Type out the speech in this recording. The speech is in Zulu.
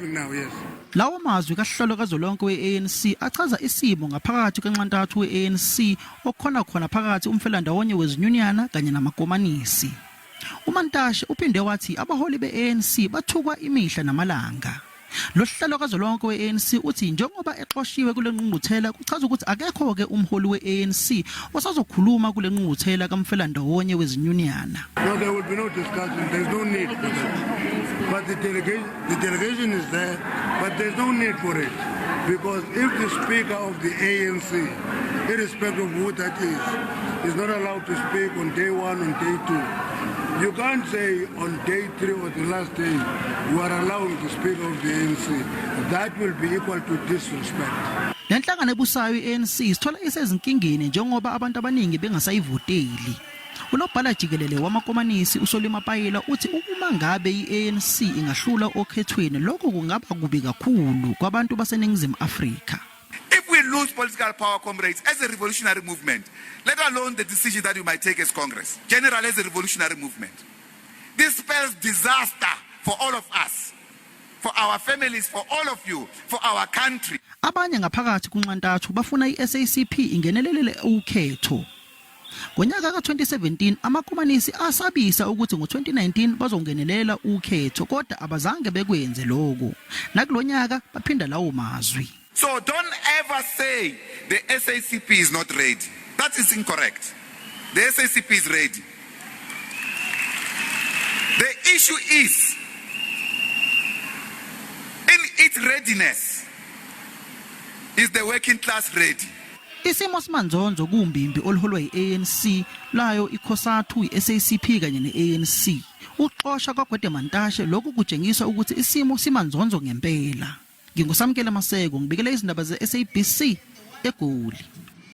arriving now, yes. Lawo mazwi kahlalo kazwelonke we-ANC achaza isimo ngaphakathi kwenxantathu we-ANC okhona khona phakathi umfelandawonye wezinyunyana kanye namakomanisi. UMantashe uphinde wathi abaholi be-ANC bathukwa imihla namalanga. Lo sihlalo kazwelonke we-ANC uthi njengoba exoshiwe kule ngqungquthela kuchaza ukuthi akekho ke umholi we-ANC osazokhuluma kule ngqungquthela kamfelandawonye wezinyunyana. No, there will be no discussion. There's no need for that. But the delegation is there, but there's no need for it. Because if the Speaker of the ANC, irrespective of who that is not allowed to speak on day 1, on day 2, you can't say on day 3 or the last day you are allowing the Speaker of the ANC. That will be equal to disrespect. Lenhlangano ebusayo i-ANC isithola isezinkingeni njengoba abantu abaningi bengasayivoteli. Unobhala jikelele wamakomanisi uSolima Payela uthi uma ngabe i-ANC ingahlula okhethweni lokho kungaba kubi kakhulu kwabantu baseNingizimu Afrika. If we lose political power, comrades, as a revolutionary movement, let alone the decision that we might take as Congress, generally as a revolutionary movement, this spells disaster for all of us, for our families, for all of you, for our country. Abanye ngaphakathi kunxantathu bafuna i-SACP ingenelelele ukhetho. Ngonyaka ka-2017 amakomanisi asabisa ukuthi ngo-2019 bazongenelela ukhetho kodwa abazange bekwenze lokho. Nakulonyaka baphinda lawo mazwi. So don't ever say the SACP is not ready. That is incorrect. The SACP is ready. The issue is in its readiness. Is the working class ready? Isimo simanzonzo kumbimbi oluholwa yi-ANC layo ye-COSATU, i-SACP kanye ne-ANC. Uxosha kwaGwede Mantashe lokhu kutshengisa ukuthi isimo simanzonzo ngempela. Ngingusamkela Maseko ngibikele izindaba ze-SABC eGoli.